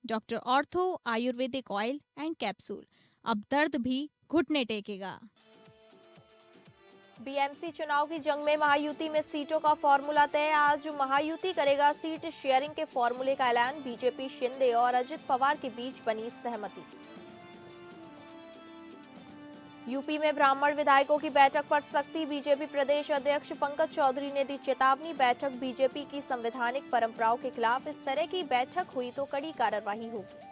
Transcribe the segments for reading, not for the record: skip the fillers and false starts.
Doctor ortho Ayurvedic oil and capsule, अब दर्द भी घुटने टेकेगा। बीएमसी चुनाव की जंग में महायुति में सीटों का फॉर्मूला तय। आज महायुति करेगा सीट शेयरिंग के फॉर्मूले का ऐलान। बीजेपी शिंदे और अजित पवार के बीच बनी सहमति। यूपी में ब्राह्मण विधायकों की बैठक पड़ सकती। बीजेपी प्रदेश अध्यक्ष पंकज चौधरी ने दी चेतावनी। बैठक बीजेपी की संवैधानिक परंपराओं के खिलाफ। इस तरह की बैठक हुई तो कड़ी कार्रवाई होगी।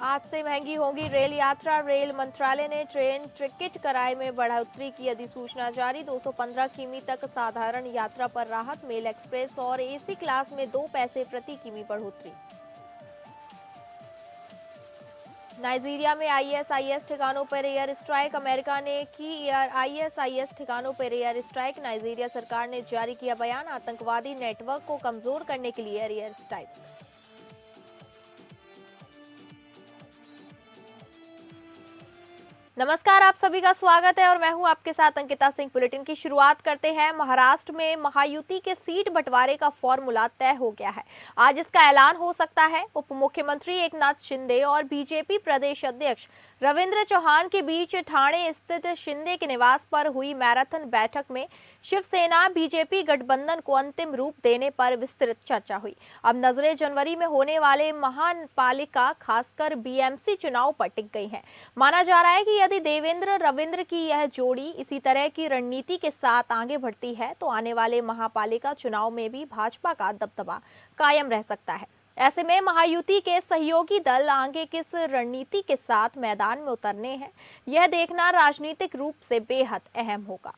आज से महंगी होगी रेल यात्रा। रेल मंत्रालय ने ट्रेन टिकट किराए में बढ़ोतरी की अधिसूचना जारी। 215 किमी तक साधारण यात्रा पर राहत। मेल एक्सप्रेस और एसी क्लास में 2 पैसे प्रति किमी बढ़ोतरी। नाइजीरिया में आईएसआईएस ठिकानों पर एयर स्ट्राइक। अमेरिका ने की आईएसआईएस ठिकानों पर एयर स्ट्राइक। नाइजीरिया सरकार ने जारी किया बयान। आतंकवादी नेटवर्क को कमजोर करने के लिए एयर स्ट्राइक। नमस्कार, आप सभी का स्वागत है और मैं हूं आपके साथ अंकिता सिंह। बुलेटिन की शुरुआत करते हैं। महाराष्ट्र में महायुति के सीट बंटवारे का फॉर्मूला तय हो गया है। आज इसका ऐलान हो सकता है। उप मुख्यमंत्री एकनाथ शिंदे और बीजेपी प्रदेश अध्यक्ष रविंद्र चौहान के बीच ठाणे स्थित शिंदे के निवास पर हुई मैराथन बैठक में शिवसेना बीजेपी गठबंधन को अंतिम रूप देने पर विस्तृत चर्चा हुई। अब नजरें जनवरी में होने वाले महानगरपालिका खासकर बीएमसी चुनाव पर टिक गई हैं। माना जा रहा है कि यदि देवेंद्र रविंद्र की यह जोड़ी इसी तरह की रणनीति के साथ आगे बढ़ती है तो आने वाले महापालिका चुनाव में भी भाजपा का दबदबा कायम रह सकता है। ऐसे में महायुति के सहयोगी दल आगे किस रणनीति के साथ मैदान में उतरने हैं, यह देखना राजनीतिक रूप से बेहद अहम होगा।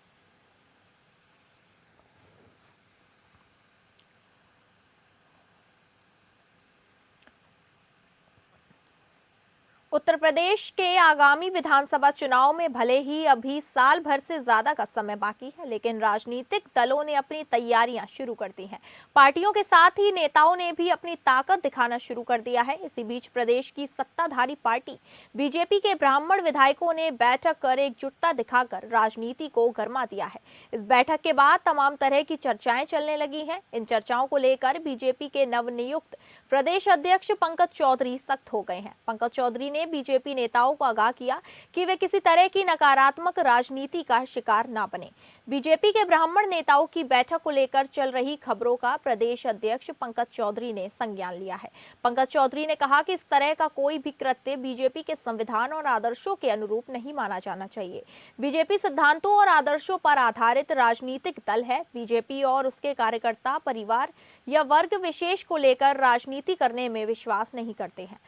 उत्तर प्रदेश के आगामी विधानसभा चुनाव में भले ही अभी साल भर से ज्यादा का समय बाकी है, लेकिन राजनीतिक दलों ने अपनी तैयारियां शुरू कर दी हैं। पार्टियों के साथ ही नेताओं ने भी अपनी ताकत दिखाना शुरू कर दिया है। इसी बीच प्रदेश की सत्ताधारी पार्टी बीजेपी के ब्राह्मण विधायकों ने बैठक कर एकजुटता दिखाकर राजनीति को गरमा दिया है। इस बैठक के बाद तमाम तरह की चर्चाएं चलने लगी हैं। इन चर्चाओं को लेकर बीजेपी के नवनियुक्त प्रदेश अध्यक्ष पंकज चौधरी सख्त हो गए हैं। पंकज चौधरी ने बीजेपी नेताओं को आगाह किया कि वे किसी तरह की नकारात्मक राजनीति का शिकार ना बने। बीजेपी के ब्राह्मण नेताओं की बैठक को लेकर चल रही खबरों का प्रदेश अध्यक्ष पंकज चौधरी ने संज्ञान लिया है। पंकज चौधरी ने कहा कि इस तरह का कोई भी कृत्य बीजेपी के संविधान और आदर्शों के अनुरूप नहीं माना जाना चाहिए। बीजेपी सिद्धांतों और आदर्शों पर आधारित राजनीतिक दल है। बीजेपी और उसके कार्यकर्ता परिवार या वर्ग विशेष को लेकर राजनीति करने में विश्वास नहीं करते हैं।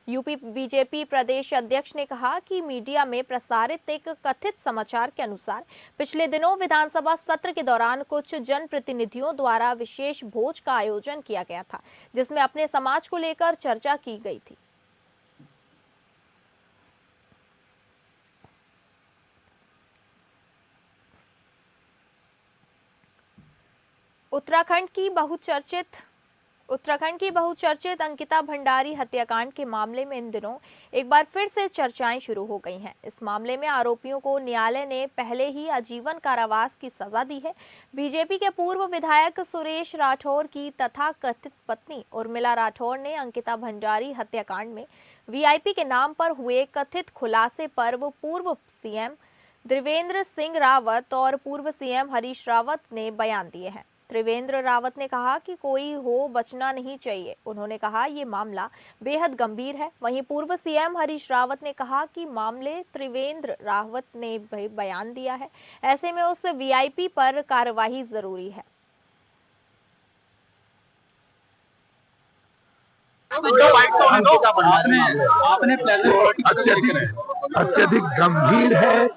यूपी बीजेपी प्रदेश अध्यक्ष ने कहा कि मीडिया में प्रसारित एक कथित समाचार के अनुसार पिछले दिनों विधानसभा सत्र के दौरान कुछ जनप्रतिनिधियों द्वारा विशेष भोज का आयोजन किया गया था, जिसमें अपने समाज को लेकर चर्चा की गई थी। उत्तराखंड की बहुचर्चित अंकिता भंडारी हत्याकांड के मामले में इन दिनों एक बार फिर से चर्चाएं शुरू हो गई हैं। इस मामले में आरोपियों को न्यायालय ने पहले ही आजीवन कारावास की सजा दी है। बीजेपी के पूर्व विधायक सुरेश राठौर की तथाकथित पत्नी उर्मिला राठौर ने अंकिता भंडारी हत्याकांड में वीआईपी के नाम पर हुए कथित खुलासे पर वो पूर्व सीएम त्रिवेंद्र सिंह रावत और पूर्व सीएम हरीश रावत ने बयान दिए हैं। त्रिवेंद्र रावत ने कहा कि कोई हो बचना नहीं चाहिए। उन्होंने कहा ये मामला बेहद गंभीर है। वहीं पूर्व सीएम हरीश रावत ने कहा कि मामले त्रिवेंद्र रावत ने बयान दिया है, ऐसे में उस वीआईपी पर कार्रवाई जरूरी है। अत्यधिक गंभीर है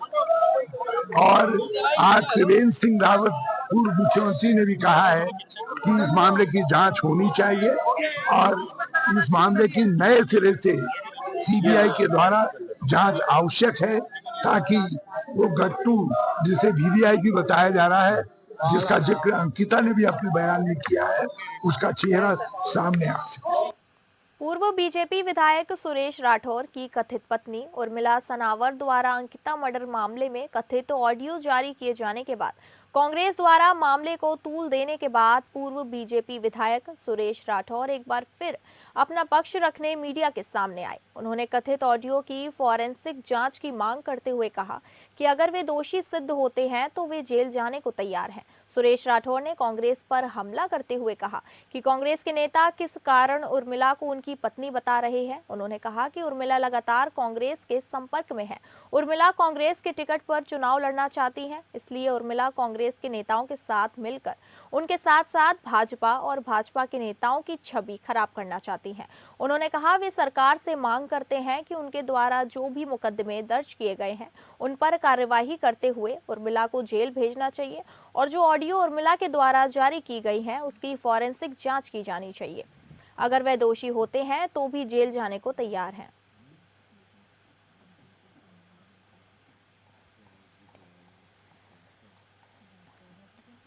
और आज त्रिवेंद्र सिंह रावत पूर्व मुख्यमंत्री ने भी कहा है कि इस मामले की जांच होनी चाहिए और इस मामले की नए सिरे से सीबीआई के द्वारा जांच आवश्यक है, ताकि वो गट्टू जिसे वीवीआईपी बताया जा रहा है, जिसका जिक्र अंकिता ने भी अपने बयान में किया है, उसका चेहरा सामने आ सके। पूर्व बीजेपी विधायक सुरेश राठौर की कथित पत्नी उर्मिला सनावर द्वारा अंकिता मर्डर मामले में कथित ऑडियो जारी किए जाने के बाद कांग्रेस द्वारा मामले को तूल देने के बाद पूर्व बीजेपी विधायक सुरेश राठौर एक बार फिर अपना पक्ष रखने मीडिया के सामने आए। उन्होंने कथित ऑडियो की फॉरेंसिक जांच की मांग करते हुए कहा कि अगर वे दोषी सिद्ध होते हैं तो वे जेल जाने को तैयार हैं। सुरेश राठौर ने कांग्रेस पर हमला करते हुए कहा कि कांग्रेस के नेता किस कारण उर्मिला को उनकी पत्नी बता रहे हैं। उन्होंने कहा कि उर्मिला लगातार कांग्रेस के संपर्क में है। उर्मिला कांग्रेस के टिकट पर चुनाव लड़ना चाहती हैं, इसलिए उर्मिला कांग्रेस के नेताओं के साथ मिलकर उनके साथ साथ भाजपा और भाजपा के नेताओं की छवि खराब करना चाहती हैं। उन्होंने कहा वे सरकार से मांग करते हैं कि उनके द्वारा जो भी मुकदमे दर्ज किए गए हैं उन पर कार्यवाही करते हुए उर्मिला को जेल भेजना चाहिए और जो ऑडियो उर्मिला के द्वारा जारी की गई है उसकी फॉरेंसिक जांच की जानी चाहिए। अगर वह दोषी होते हैं तो भी जेल जाने को तैयार हैं।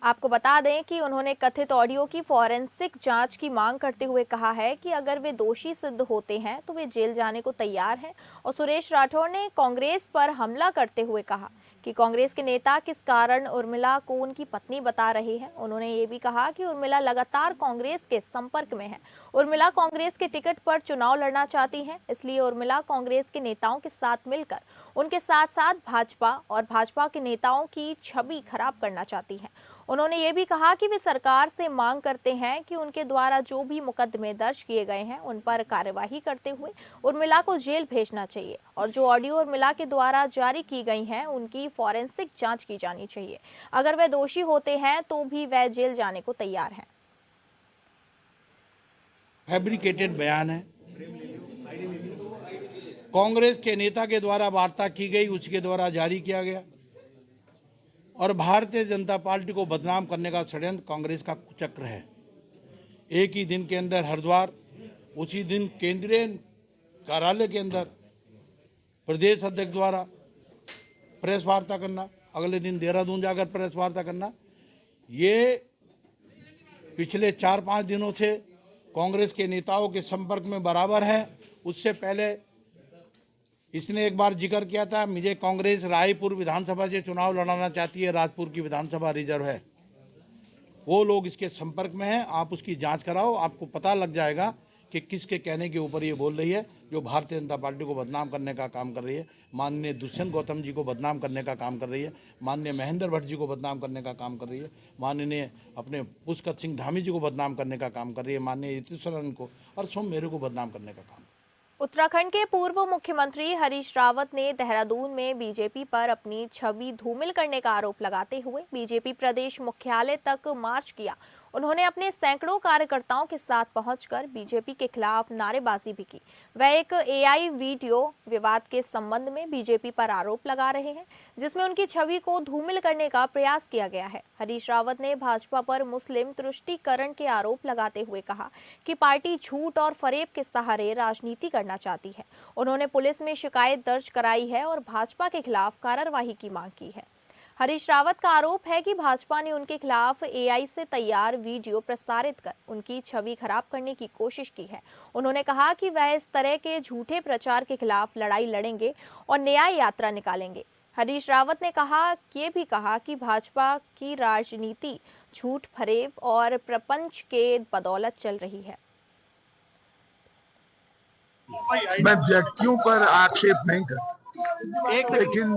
आपको बता दें कि उन्होंने कथित ऑडियो की फॉरेंसिक जांच की मांग करते हुए कहा है कि अगर वे दोषी सिद्ध होते हैं तो वे जेल जाने को तैयार हैं। और सुरेश राठौर ने कांग्रेस पर हमला करते हुए कहा कि कांग्रेस के नेता किस कारण उर्मिला को उनकी पत्नी बता रहे हैं। उन्होंने ये भी कहा कि उर्मिला लगातार कांग्रेस के संपर्क में है। उर्मिला कांग्रेस के टिकट पर चुनाव लड़ना चाहती हैं, इसलिए उर्मिला कांग्रेस के नेताओं के साथ मिलकर उनके साथ साथ भाजपा और भाजपा के नेताओं की छवि खराब करना चाहती है। उन्होंने ये भी कहा कि वे सरकार से मांग करते हैं कि उनके द्वारा जो भी मुकदमे दर्ज किए गए हैं उन पर कार्यवाही करते हुए उर्मिला को जेल भेजना चाहिए और जो ऑडियो उर्मिला के द्वारा जारी की गई हैं उनकी फॉरेंसिक जांच की जानी चाहिए। अगर वे दोषी होते हैं तो भी वह जेल जाने को तैयार हैं। फैब्रिकेटेड बयान है। कांग्रेस के नेता के द्वारा वार्ता की गई, उसके द्वारा जारी किया गया और भारतीय जनता पार्टी को बदनाम करने का षड्यंत्र कांग्रेस का कुचक्र है। एक ही दिन के अंदर हरिद्वार, उसी दिन केंद्रीय कार्यालय के अंदर प्रदेश अध्यक्ष द्वारा प्रेस वार्ता करना, अगले दिन देहरादून जाकर प्रेस वार्ता करना, ये पिछले 4-5 दिनों से कांग्रेस के नेताओं के संपर्क में बराबर है। उससे पहले इसने एक बार जिक्र किया था, मुझे कांग्रेस रायपुर विधानसभा से चुनाव लड़ाना चाहती है, राजपुर की विधानसभा रिजर्व है। वो लोग इसके संपर्क में हैं। आप उसकी जांच कराओ, आपको पता लग जाएगा कि किसके कहने के ऊपर ये बोल रही है, जो भारतीय जनता पार्टी को बदनाम करने का काम कर रही है, माननीय दुष्यंत गौतम जी को बदनाम करने का काम कर रही है, माननीय महेंद्र भट्ट जी को बदनाम करने का काम कर रही है, माननीय अपने पुष्कर सिंह धामी जी को बदनाम करने का काम कर रही है, माननीय यतीश्वरन को और सोम मेरे को बदनाम करने का काम। उत्तराखंड के पूर्व मुख्यमंत्री हरीश रावत ने देहरादून में बीजेपी पर अपनी छवि धूमिल करने का आरोप लगाते हुए बीजेपी प्रदेश मुख्यालय तक मार्च किया। उन्होंने अपने सैकड़ों कार्यकर्ताओं के साथ पहुंचकर बीजेपी के खिलाफ नारेबाजी भी की। वह एक एआई वीडियो विवाद के संबंध में बीजेपी पर आरोप लगा रहे हैं, जिसमें उनकी छवि को धूमिल करने का प्रयास किया गया है। हरीश रावत ने भाजपा पर मुस्लिम तुष्टीकरण के आरोप लगाते हुए कहा कि पार्टी झूठ और फरेब के सहारे राजनीति करना चाहती है। उन्होंने पुलिस में शिकायत दर्ज कराई है और भाजपा के खिलाफ कार्रवाई की मांग की है। हरीश रावत का आरोप है कि भाजपा ने उनके खिलाफ एआई से तैयार वीडियो प्रसारित कर उनकी छवि खराब करने की कोशिश की है। उन्होंने कहा कि वह इस तरह के झूठे प्रचार के खिलाफ लड़ाई लड़ेंगे और न्याय यात्रा निकालेंगे। हरीश रावत ने ये भी कहा कि भाजपा की राजनीति झूठ, फरेब और प्रपंच के बदौलत चल रही है। मैं व्यक्तियों पर आक्षेप नहीं करता, लेकिन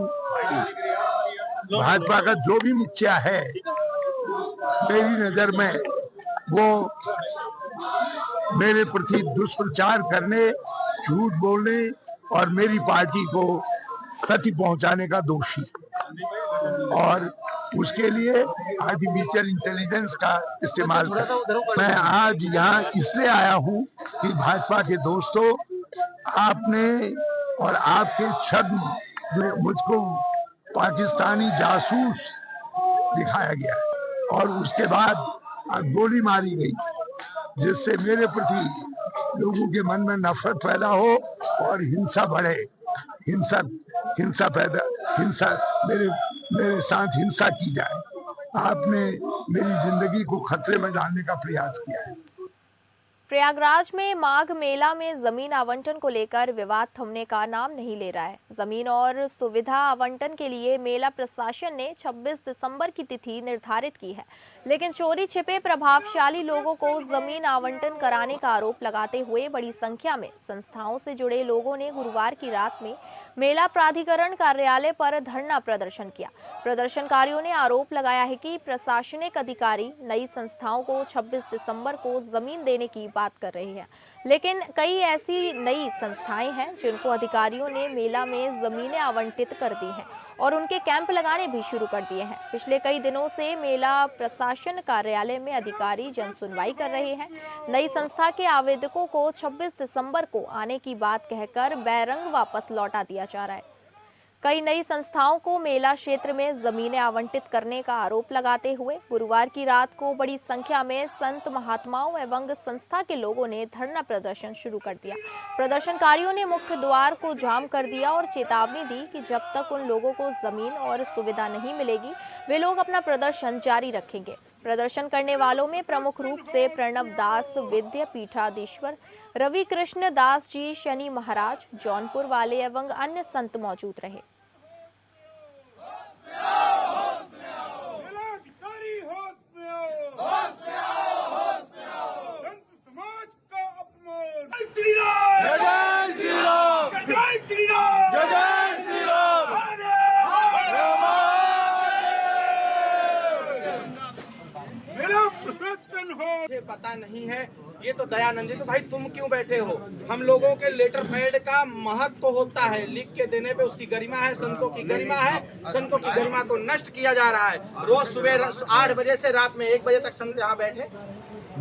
भाजपा का जो भी मुखिया है, मेरी नजर में वो मेरे प्रति दुष्प्रचार करने, झूठ बोलने और मेरी पार्टी को क्षति पहुंचाने का दोषी, और उसके लिए आर्टिफिशियल इंटेलिजेंस का इस्तेमाल कर। मैं आज यहाँ इसलिए आया हूँ कि भाजपा के दोस्तों, आपने और आपके छद्म में मुझको पाकिस्तानी जासूस दिखाया गया है और उसके बाद गोली मारी गई, जिससे मेरे प्रति लोगों के मन में नफरत पैदा हो और हिंसा बढ़े, मेरे साथ हिंसा की जाए। आपने मेरी जिंदगी को खतरे में डालने का प्रयास किया है। प्रयागराज में माघ मेला में जमीन आवंटन को लेकर विवाद थमने का नाम नहीं ले रहा है। जमीन और सुविधा आवंटन के लिए मेला प्रशासन ने 26 दिसंबर की तिथि निर्धारित की है, लेकिन चोरी छिपे प्रभावशाली लोगों को जमीन आवंटन कराने का आरोप लगाते हुए बड़ी संख्या में संस्थाओं से जुड़े लोगों ने गुरुवार की रात में मेला प्राधिकरण कार्यालय पर धरना प्रदर्शन किया। प्रदर्शनकारियों ने आरोप लगाया है कि प्रशासनिक अधिकारी नई संस्थाओं को 26 दिसंबर को जमीन देने की बात कर रही है, लेकिन कई ऐसी नई संस्थाएं हैं जिनको अधिकारियों ने मेला में जमीनें आवंटित कर दी हैं और उनके कैंप लगाने भी शुरू कर दिए हैं। पिछले कई दिनों से मेला प्रशासन कार्यालय में अधिकारी जन सुनवाई कर रहे हैं। नई संस्था के आवेदकों को 26 दिसंबर को आने की बात कहकर बैरंग वापस लौटा दिया जा रहा है। कई नई संस्थाओं को मेला क्षेत्र में जमीनें आवंटित करने का आरोप लगाते हुए गुरुवार की रात को बड़ी संख्या में संत महात्माओं एवं संस्था के लोगों ने धरना प्रदर्शन शुरू कर दिया। प्रदर्शनकारियों ने मुख्य द्वार को जाम कर दिया और चेतावनी दी कि जब तक उन लोगों को जमीन और सुविधा नहीं मिलेगी वे लोग अपना प्रदर्शन जारी रखेंगे। प्रदर्शन करने वालों में प्रमुख रूप से प्रणव दास, विद्या पीठाधीश्वर, रवि कृष्ण दास जी, शनि महाराज, जौनपुर वाले एवं अन्य संत मौजूद रहे। मुझे पता नहीं है, ये तो दयानंद जी, तो भाई तुम क्यों बैठे हो? हम लोगों के लेटर पैड का महत्व होता है, लिख के देने पे उसकी गरिमा है, संतों की गरिमा है। संतों की गरिमा को नष्ट किया जा रहा है। रोज सुबह 8 बजे से रात में 1 बजे तक संत यहाँ बैठे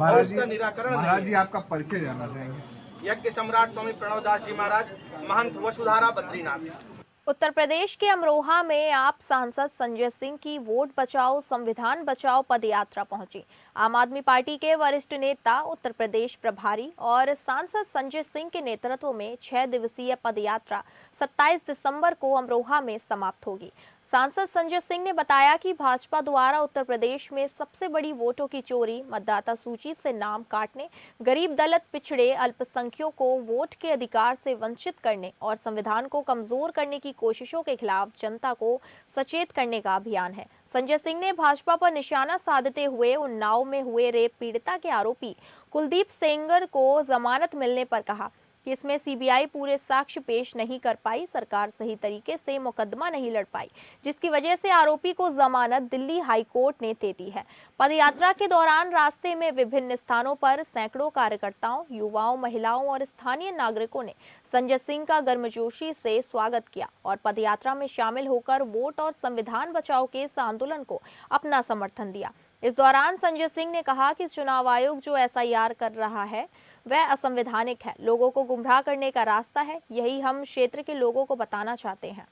और उसका निराकरण। महाराज जी, आपका परिचय जानना चाहेंगे। यज्ञ सम्राट स्वामी प्रणव दास जी महाराज, महंत वसुधारा बद्रीनाथ। उत्तर प्रदेश के अमरोहा में आप सांसद संजय सिंह की वोट बचाओ संविधान बचाओ पदयात्रा पहुंची। आम आदमी पार्टी के वरिष्ठ नेता, उत्तर प्रदेश प्रभारी और सांसद संजय सिंह के नेतृत्व में 6 दिवसीय पदयात्रा 27 दिसंबर को अमरोहा में समाप्त होगी। सांसद संजय सिंह ने बताया कि भाजपा द्वारा उत्तर प्रदेश में सबसे बड़ी वोटों की चोरी, मतदाता सूची से नाम काटने, गरीब, दलित, पिछड़े, अल्पसंख्यकों को वोट के अधिकार से वंचित करने और संविधान को कमजोर करने की कोशिशों के खिलाफ जनता को सचेत करने का अभियान है। संजय सिंह ने भाजपा पर निशाना साधते हुए उन्नाव में हुए रेप पीड़िता के आरोपी कुलदीप सेंगर को जमानत मिलने पर कहा कि इसमें सीबीआई पूरे साक्ष्य पेश नहीं कर पाई, सरकार सही तरीके से मुकदमा नहीं लड़ पाई, जिसकी वजह से आरोपी को जमानत दिल्ली हाई कोर्ट ने दे दी है। पदयात्रा के दौरान रास्ते में विभिन्न स्थानों पर सैकड़ों कार्यकर्ताओं, युवाओं, महिलाओं और स्थानीय नागरिकों ने संजय सिंह का गर्मजोशी से स्वागत किया और पदयात्रा में शामिल होकर वोट और संविधान बचाओ के इस आंदोलन को अपना समर्थन दिया। इस दौरान संजय सिंह ने कहा कि चुनाव आयोग जो एसआईआर कर रहा है वह असंवैधानिक है, लोगों को गुमराह करने का रास्ता है। यही हम क्षेत्र के लोगों को बताना चाहते हैं।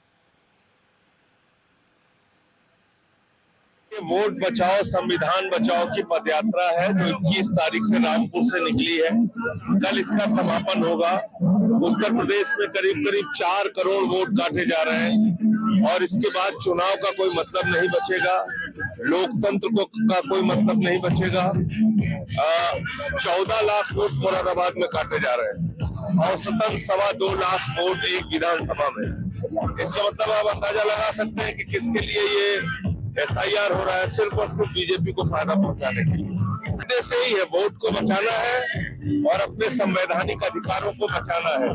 वोट बचाओ संविधान बचाओ की पदयात्रा है जो 21 तारीख से रामपुर से निकली है। कल इसका समापन होगा। उत्तर प्रदेश में करीब 4 करोड़ वोट काटे जा रहे हैं और इसके बाद चुनाव का कोई मतलब नहीं बचेगा, लोकतंत्र का कोई मतलब नहीं बचेगा। 14 लाख वोट मुरादाबाद में काटे जा रहे हैं और औसतन 2.25 लाख वोट एक विधानसभा में। इसका मतलब आप अंदाजा लगा सकते हैं कि किसके लिए ये एसआईआर हो रहा है, सिर्फ और सिर्फ बीजेपी को फायदा पहुंचाने के लिए। से ही है, वोट को बचाना है और अपने संवैधानिक अधिकारों को बचाना है।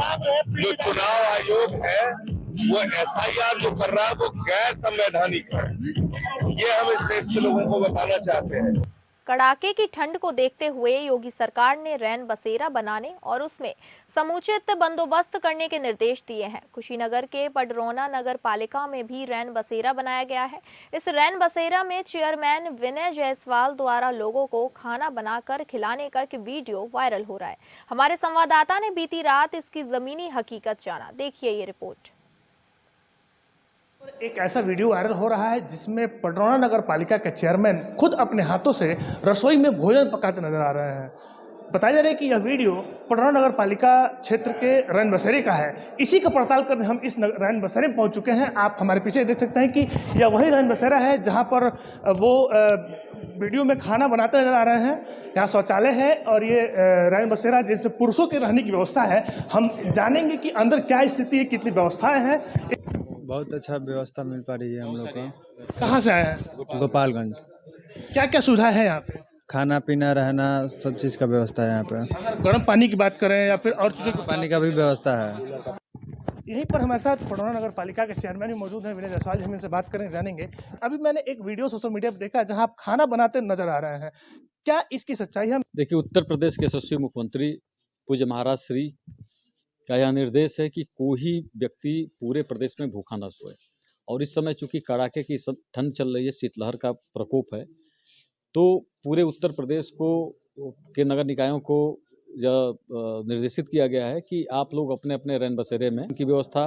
जो चुनाव आयोग है वो एसआईआर जो कर रहा है वो गैर संवैधानिक है। ये हम इस देश के लोगों को बताना चाहते हैं। कड़ाके की ठंड को देखते हुए योगी सरकार ने रैन बसेरा बनाने और उसमें समुचित बंदोबस्त करने के निर्देश दिए हैं। कुशीनगर के पडरौना नगर पालिका में भी रैन बसेरा बनाया गया है। इस रैन बसेरा में चेयरमैन विनय जायसवाल द्वारा लोगों को खाना बनाकर खिलाने का एक वीडियो वायरल हो रहा है। हमारे संवाददाता ने बीती रात इसकी जमीनी हकीकत जाना। देखिए ये रिपोर्ट। एक ऐसा वीडियो वायरल हो रहा है जिसमें पडरौना नगर पालिका के चेयरमैन खुद अपने हाथों से रसोई में भोजन पकाते नजर आ रहे हैं। बताया जा रहा है कि यह वीडियो पडरौना नगर पालिका क्षेत्र के रैन बसेरे का है। इसी का पड़ताल करने हम इस रैन बसेरे में पहुंच चुके हैं। आप हमारे पीछे देख सकते हैं कि यह वही रैन बसेरा है जहां पर वो वीडियो में खाना बनाते नजर आ रहे हैं। यहाँ शौचालय है और ये रैन बसेरा जिसमें पुरुषों के रहने की व्यवस्था है। हम जानेंगे कि अंदर क्या स्थिति है, कितनी व्यवस्थाएं हैं। बहुत अच्छा व्यवस्था मिल पा रही है हम लोग को। कहाँ से आए हैं? गोपालगंज। क्या क्या सुविधा है यहाँ पे? खाना पीना रहना सब चीज़ का व्यवस्था है यहाँ पे। अगर गर्म पानी की बात करें या फिर और चीज़ों की पानी का भी व्यवस्था है। यहीं पर हमारे साथ पटौरा नगर पालिका के चेयरमैन भी मौजूद हैं, विनय जायसवाल। हम इनसे बात करें, जानेंगे। अभी मैंने एक वीडियो सोशल मीडिया पर देखा जहां आप खाना बनाते नजर आ रहे हैं, क्या इसकी सच्चाई है? देखिए, उत्तर प्रदेश के यशस्वी मुख्यमंत्री पूज्य महाराज श्री का यह निर्देश है कि कोई व्यक्ति पूरे प्रदेश में भूखा न सोए। और इस समय चूंकि कड़ाके की ठंड चल रही है, शीतलहर का प्रकोप है, तो पूरे उत्तर प्रदेश को के नगर निकायों को यह निर्देशित किया गया है कि आप लोग अपने अपने रैन बसेरे में उनकी व्यवस्था,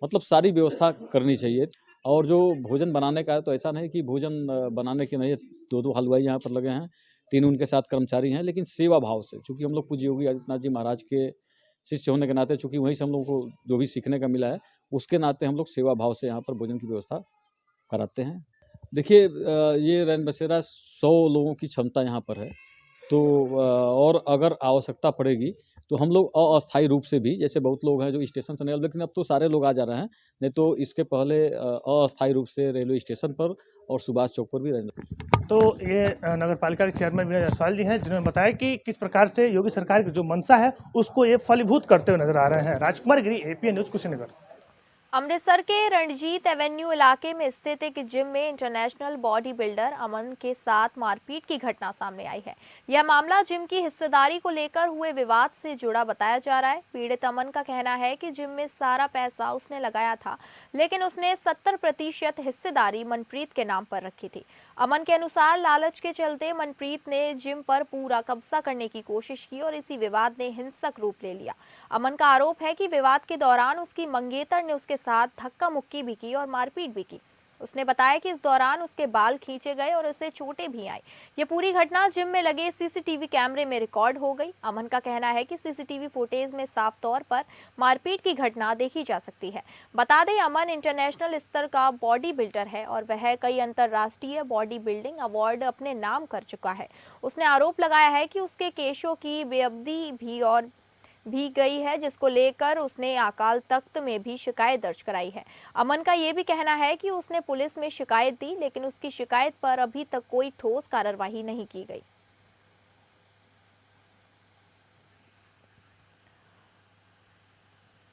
मतलब सारी व्यवस्था करनी चाहिए। और जो भोजन बनाने का है, तो ऐसा नहीं कि भोजन बनाने के नहीं, 2 हलवाई यहाँ पर लगे हैं, 3 उनके साथ कर्मचारी हैं, लेकिन सेवा भाव से, चूँकि हम लोग पूज्य योगी आदित्यनाथ जी महाराज के शिष्य होने के नाते, चूँकि वहीं से हम लोगों को जो भी सीखने का मिला है, उसके नाते हम लोग सेवा भाव से यहाँ पर भोजन की व्यवस्था कराते हैं। देखिए, ये रैन बसेरा 100 लोगों की क्षमता यहाँ पर है, तो और अगर आवश्यकता पड़ेगी तो हम लोग अस्थायी रूप से भी, जैसे बहुत लोग हैं जो स्टेशन से नहीं, लेकिन अब तो सारे लोग आ जा रहे हैं, नहीं तो इसके पहले अस्थायी रूप से रेलवे स्टेशन पर और सुभाष चौक पर भी रहने। तो ये नगर पालिका के चेयरमैन विनय जायसवाल जी हैं, जिन्होंने बताया कि किस प्रकार से योगी सरकार की जो मंशा है उसको ये फलीभूत करते हुए नजर आ रहे हैं। राजकुमार गिरी, एपीएन न्यूज, कुशीनगर। अमृतसर के रणजीत एवेन्यू इलाके में स्थित एक जिम में इंटरनेशनल बॉडी बिल्डर अमन के साथ मारपीट की घटना सामने आई है। यह मामला जिम की हिस्सेदारी को लेकर हुए विवाद से जुड़ा बताया जा रहा है। पीड़ित अमन का कहना है कि जिम में सारा पैसा उसने लगाया था, लेकिन उसने 70% हिस्सेदारी मनप्रीत के नाम पर रखी थी। अमन के अनुसार लालच के चलते मनप्रीत ने जिम पर पूरा कब्जा करने की कोशिश की और इसी विवाद ने हिंसक रूप ले लिया। अमन का आरोप है कि विवाद के दौरान उसकी मंगेतर ने उसके साथ धक्का मुक्की भी की और मारपीट भी की। उसने बताया कि इस दौरान उसके बाल खींचे गए और उसे चोटें भी आई। ये पूरी घटना जिम में लगे सीसीटीवी कैमरे में रिकॉर्ड हो गई। अमन का कहना है कि सीसीटीवी फुटेज में साफ तौर पर मारपीट की घटना देखी जा सकती है। बता दें, अमन इंटरनेशनल स्तर का बॉडी बिल्डर है और वह कई अंतर्राष्ट्रीय बॉडी बिल्डिंग अवार्ड अपने नाम कर चुका है। उसने आरोप लगाया है कि उसके केशों की बेअदबी भी गई है, जिसको लेकर उसने अकाल तख्त में भी शिकायत दर्ज कराई है। अमन का ये भी कहना है कि उसने पुलिस में शिकायत दी, लेकिन उसकी शिकायत पर अभी तक कोई ठोस कार्रवाई नहीं की गई।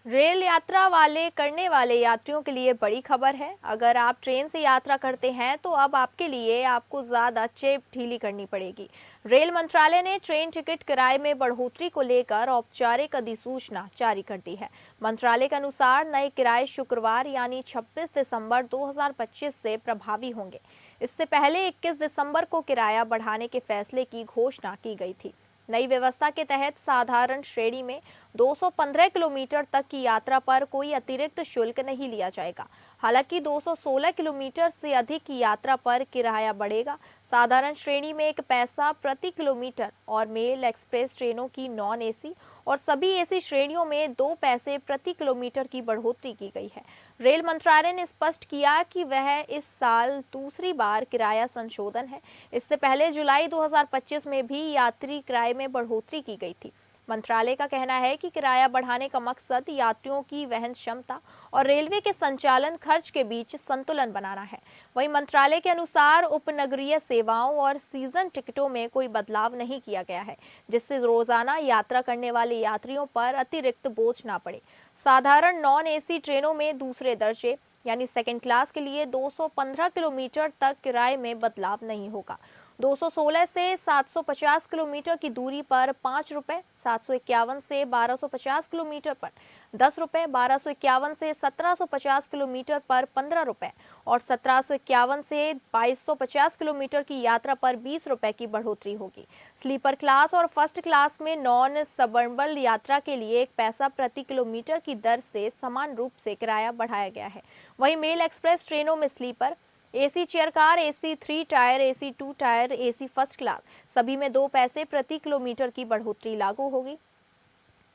रेल यात्रा करने वाले यात्रियों के लिए बड़ी खबर है। अगर आप ट्रेन से यात्रा करते हैं तो अब आपके लिए आपको ज़्यादा चेप ढीली करनी पड़ेगी। रेल मंत्रालय ने ट्रेन टिकट किराए में बढ़ोतरी को लेकर औपचारिक अधिसूचना जारी कर दी है। मंत्रालय के अनुसार नए किराए शुक्रवार यानी 26 दिसंबर 2025 से प्रभावी होंगे। इससे पहले 21 दिसंबर को किराया बढ़ाने के फैसले की घोषणा की गई थी। नई व्यवस्था के तहत साधारण श्रेणी में 215 किलोमीटर तक की यात्रा पर कोई अतिरिक्त शुल्क नहीं लिया जाएगा। हालांकि 216 किलोमीटर से अधिक की यात्रा पर किराया बढ़ेगा। साधारण श्रेणी में 1 पैसा प्रति किलोमीटर और मेल एक्सप्रेस ट्रेनों की नॉन एसी और सभी एसी श्रेणियों में 2 पैसे प्रति किलोमीटर की बढ़ोतरी की गई है। रेल मंत्रालय ने स्पष्ट किया कि वह इस साल दूसरी बार किराया संशोधन है। इससे पहले जुलाई 2025 में भी यात्री किराए में बढ़ोतरी की गई थी। मंत्रालय का कहना है कि किराया बढ़ाने का मकसद यात्रियों की वहन क्षमता और रेलवे के संचालन खर्च के बीच संतुलन बनाना है। वहीं मंत्रालय के अनुसार उपनगरीय सेवाओं और सीजन टिकटों में कोई बदलाव नहीं किया गया है, जिससे रोजाना यात्रा करने वाले यात्रियों पर अतिरिक्त बोझ ना पड़े। साधारण नॉन एसी ट्रेनों में दूसरे दर्जे यानी सेकेंड क्लास के लिए 215 किलोमीटर तक किराए में बदलाव नहीं होगा। 216 से 750 किलोमीटर की दूरी पर 5 रुपए, 751 से 1250 किलोमीटर पर 10 रुपए, 1251 से 1750 किलोमीटर पर 15 रुपए और 1751 से 2250 किलोमीटर की यात्रा पर 20 रुपए की बढ़ोतरी होगी। स्लीपर क्लास और फर्स्ट क्लास में नॉन सबर्बन यात्रा के लिए 1 पैसा प्रति किलोमीटर की दर से समान रूप से किराया बढ़ाया गया है। वहीं मेल एक्सप्रेस ट्रेनों में sleeper, AC chair car, AC 3 tier, AC 2 tier, AC first class सभी में 2 पैसे प्रति किलोमीटर की बढ़ोतरी लागू होगी।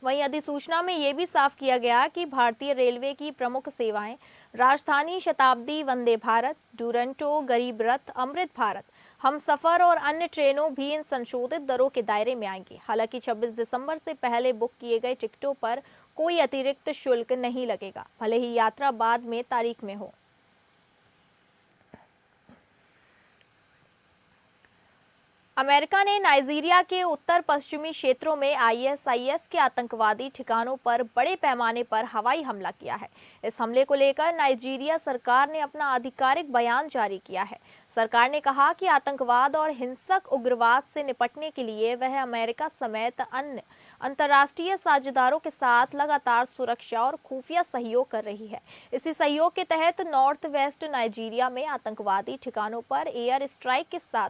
वहीं अधिसूचना में यह भी साफ किया गया कि भारतीय रेलवे की प्रमुख सेवाएं राजधानी शताब्दी, वंदे भारत, डुरंटो, गरीब रथ, अमृत भारत, हमसफर और अन्य ट्रेनों भी इन संशोधित दरों के दायरे में आएंगी। हालांकि 26 दिसंबर से पहले बुक किए गए टिकटों पर कोई अतिरिक्त शुल्क नहीं लगेगा, भले ही यात्रा बाद में तारीख में हो। अमेरिका ने नाइजीरिया के उत्तर पश्चिमी क्षेत्रों में आईएसआईएस के आतंकवादी ठिकानों पर बड़े पैमाने पर हवाई हमला किया है। इस हमले को लेकर नाइजीरिया सरकार ने अपना आधिकारिक बयान जारी किया है। सरकार ने कहा कि आतंकवाद और हिंसक उग्रवाद से निपटने के लिए वह अमेरिका समेत अन्य अंतर्राष्ट्रीय साझेदारों के साथ लगातार सुरक्षा और खुफिया सहयोग कर रही है। इसी सहयोग के तहत नॉर्थ वेस्ट नाइजीरिया में आतंकवादी ठिकानों पर एयर स्ट्राइक के साथ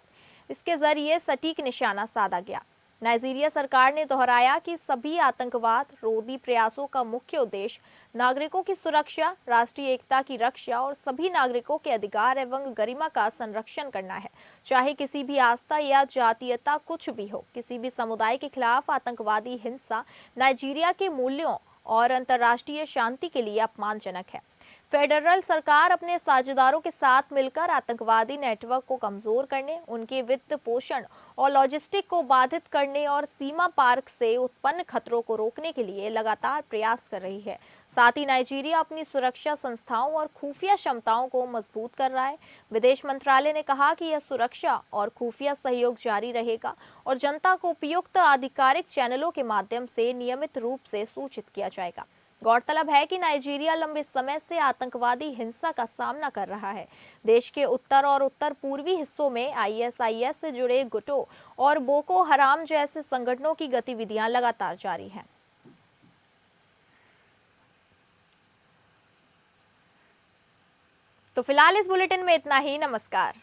इसके जरिए सटीक निशाना साधा गया। नाइजीरिया सरकार ने दोहराया कि सभी आतंकवाद रोधी प्रयासों का मुख्य उद्देश्य नागरिकों की सुरक्षा, राष्ट्रीय एकता की रक्षा और सभी नागरिकों के अधिकार एवं गरिमा का संरक्षण करना है। चाहे किसी भी आस्था या जातीयता कुछ भी हो, किसी भी समुदाय के खिलाफ आतंकवादी हिंसा नाइजीरिया के मूल्यों और अंतर्राष्ट्रीय शांति के लिए अपमानजनक है। फेडरल सरकार अपने साझेदारों के साथ मिलकर आतंकवादी नेटवर्क को कमजोर करने, उनके वित्त पोषण और लॉजिस्टिक को बाधित करने और सीमा पार से उत्पन्न खतरों को रोकने के लिए लगातार प्रयास कर रही है। साथ ही नाइजीरिया अपनी सुरक्षा संस्थाओं और खुफिया क्षमताओं को मजबूत कर रहा है। विदेश मंत्रालय ने कहा कि यह सुरक्षा और खुफिया सहयोग जारी रहेगा और जनता को उपयुक्त आधिकारिक चैनलों के माध्यम से नियमित रूप से सूचित किया जाएगा। गौरतलब है कि नाइजीरिया लंबे समय से आतंकवादी हिंसा का सामना कर रहा है। देश के उत्तर और उत्तर पूर्वी हिस्सों में आईएसआईएस से जुड़े गुटों और बोको हराम जैसे संगठनों की गतिविधियां लगातार जारी हैं। तो फिलहाल इस बुलेटिन में इतना ही। नमस्कार।